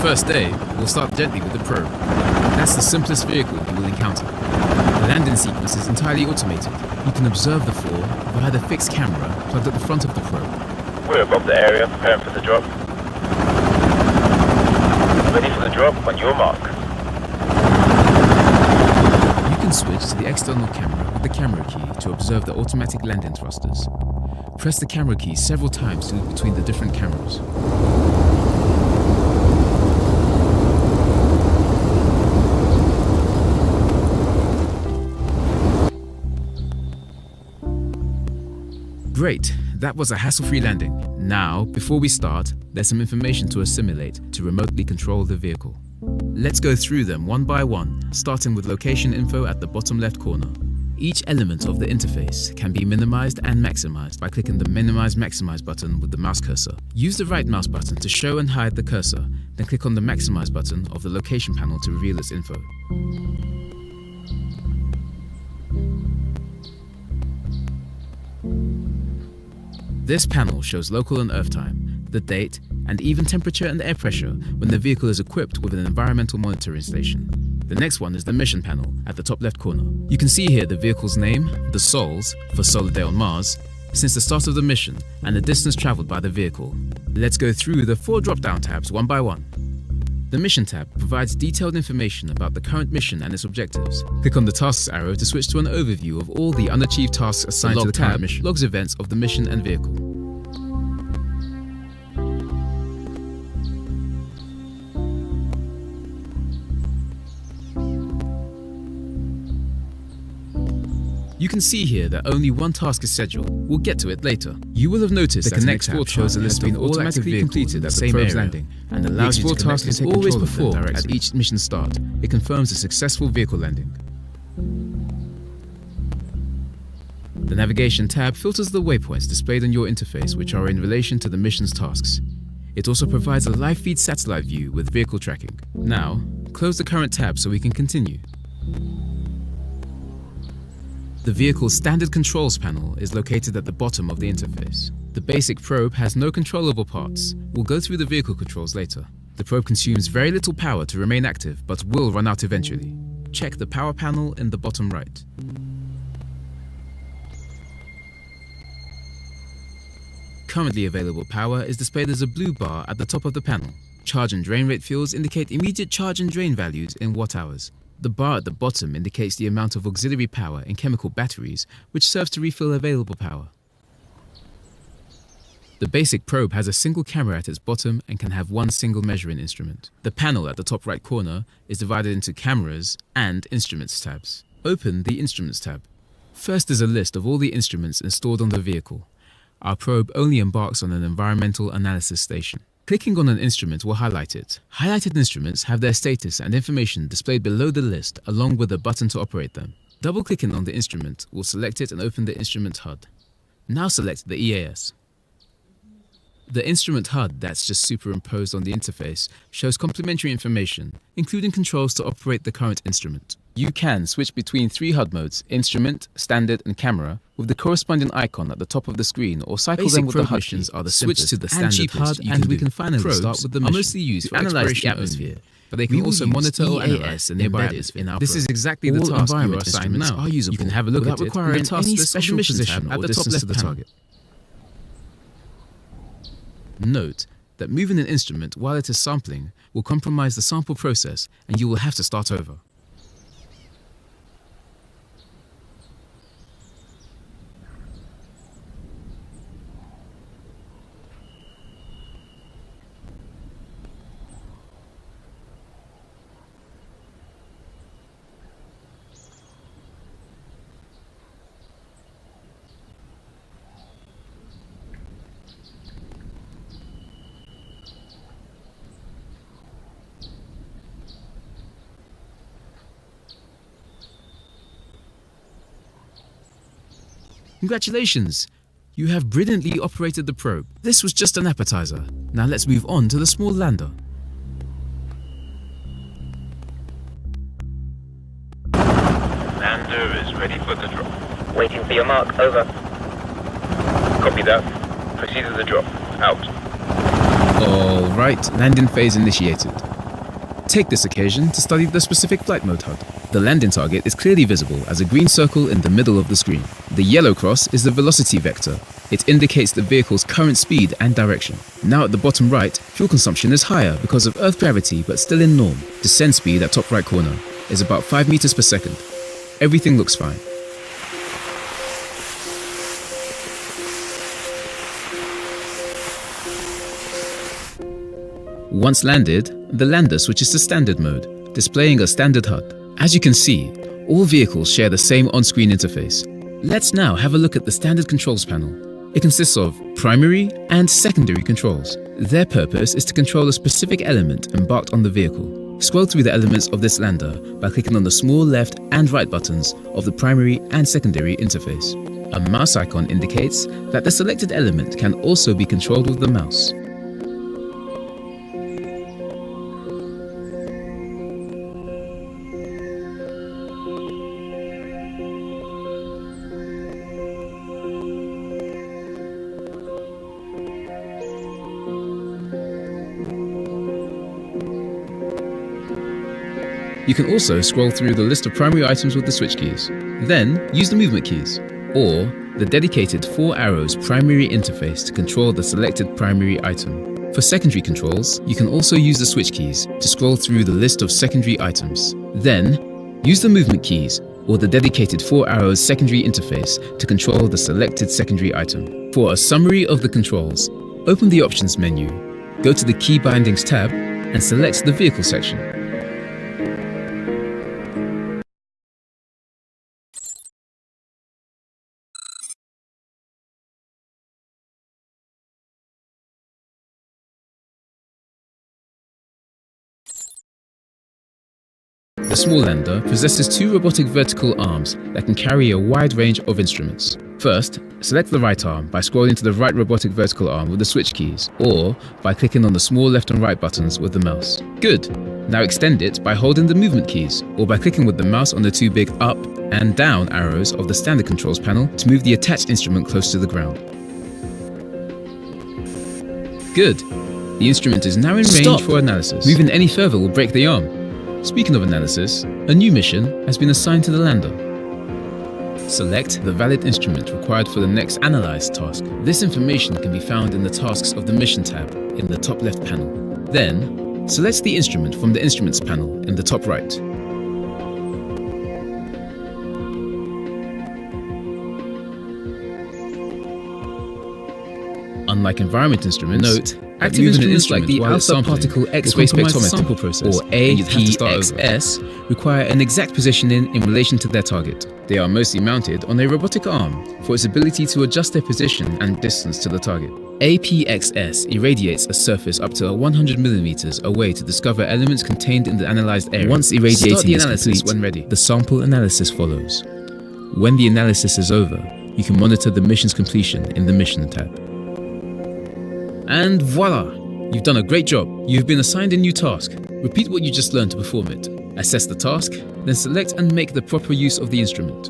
first day, we'll start gently with the probe. That's the simplest vehicle you will encounter. The landing sequence is entirely automated. You can observe the fall via the fixed camera plugged at the front of the probe. We're above the area, preparing for the drop. Ready for the drop on your mark. You can switch to the external camera with the camera key to observe the automatic landing thrusters. Press the camera key several times to look between the different cameras. Great, that was a hassle-free landing. Now, before we start, there's some information to assimilate to remotely control the vehicle. Let's go through them one by one, starting with location info at the bottom left corner. Each element of the interface can be minimized and maximized by clicking the Minimize/Maximize button with the mouse cursor. Use the right mouse button to show and hide the cursor, then click on the Maximize button of the location panel to reveal its info. This panel shows local and earth time, the date, and even temperature and air pressure when the vehicle is equipped with an environmental monitoring station. The next one is the mission panel at the top left corner. You can see here the vehicle's name, the SOLs, for Solar Day on Mars, since the start of the mission, and the distance traveled by the vehicle. Let's go through the 4 drop-down tabs one by one. The Mission tab provides detailed information about the current mission and its objectives. Click on the Tasks arrow to switch to an overview of all the unachieved tasks assigned to the current mission. Logs events of the mission and vehicle. You can see here that only one task is scheduled. We'll get to it later. You will have noticed that the Next tab shows a list of automatically completed at the probe's landing and allows you to task is always performed at each mission start. It confirms a successful vehicle landing. The Navigation tab filters the waypoints displayed on your interface which are in relation to the mission's tasks. It also provides a live feed satellite view with vehicle tracking. Now, close the current tab so we can continue. The vehicle's standard controls panel is located at the bottom of the interface. The basic probe has no controllable parts. We'll go through the vehicle controls later. The probe consumes very little power to remain active, but will run out eventually. Check the power panel in the bottom right. Currently available power is displayed as a blue bar at the top of the panel. Charge and drain rate fields indicate immediate charge and drain values in watt-hours. The bar at the bottom indicates the amount of auxiliary power in chemical batteries, which serves to refill available power. The basic probe has a single camera at its bottom and can have one single measuring instrument. The panel at the top right corner is divided into Cameras and Instruments tabs. Open the Instruments tab. First is a list of all the instruments installed on the vehicle. Our probe only embarks on an environmental analysis station. Clicking on an instrument will highlight it. Highlighted instruments have their status and information displayed below the list along with a button to operate them. Double-clicking on the instrument will select it and open the instrument HUD. Now select the EAS. The instrument HUD that's just superimposed on the interface shows complementary information, including controls to operate the current instrument. You can switch between 3 HUD modes, Instrument, Standard, and Camera, with the corresponding icon at the top of the screen, or cycle them with the HUD missions are the switch to the standard HUD, and we can finally start with the mission. Mostly used for analyze the atmosphere, but they can also monitor or analyze and nearby atmosphere. This is exactly the task you are assigned now. You can have a look at it requiring any special position or distance to the target. Note that moving an instrument while it is sampling will compromise the sample process and you will have to start over. Congratulations! You have brilliantly operated the probe. This was just an appetizer. Now let's move on to the small lander. Lander is ready for the drop. Waiting for your mark, over. Copy that. Proceed to the drop. Out. Alright, landing phase initiated. Take this occasion to study the specific flight mode HUD. The landing target is clearly visible as a green circle in the middle of the screen. The yellow cross is the velocity vector. It indicates the vehicle's current speed and direction. Now at the bottom right, fuel consumption is higher because of Earth gravity but still in norm. Descent speed at top right corner is about 5 meters per second. Everything looks fine. Once landed, the lander switches to standard mode, displaying a standard HUD. As you can see, all vehicles share the same on-screen interface. Let's now have a look at the standard controls panel. It consists of primary and secondary controls. Their purpose is to control a specific element embarked on the vehicle. Scroll through the elements of this lander by clicking on the small left and right buttons of the primary and secondary interface. A mouse icon indicates that the selected element can also be controlled with the mouse. You can also scroll through the list of primary items with the switch keys. Then, use the movement keys, or the dedicated 4 arrows primary interface to control the selected primary item. For secondary controls, you can also use the switch keys to scroll through the list of secondary items. Then, use the movement keys, or the dedicated 4 arrows secondary interface to control the selected secondary item. For a summary of the controls, open the Options menu, go to the Key Bindings tab, and select the Vehicle section. The small lander possesses 2 robotic vertical arms that can carry a wide range of instruments. First, select the right arm by scrolling to the right robotic vertical arm with the switch keys, or by clicking on the small left and right buttons with the mouse. Good! Now extend it by holding the movement keys, or by clicking with the mouse on the 2 big up and down arrows of the standard controls panel to move the attached instrument close to the ground. Good! The instrument is now in range for analysis. Moving any further will break the arm. Speaking of analysis, a new mission has been assigned to the lander. Select the valid instrument required for the next analyzed task. This information can be found in the Tasks of the Mission tab in the top left panel. Then, select the instrument from the Instruments panel in the top right. Unlike environment instruments, note, active instruments like the alpha particle X-ray spectrometer, or APXS, require an exact positioning in relation to their target. They are mostly mounted on a robotic arm for its ability to adjust their position and distance to the target. APXS irradiates a surface up to 100 millimeters away to discover elements contained in the analyzed area. Once irradiating is complete, when ready, the sample analysis follows. When the analysis is over, you can monitor the mission's completion in the Mission tab. And voila! You've done a great job. You've been assigned a new task. Repeat what you just learned to perform it. Assess the task, then select and make the proper use of the instrument.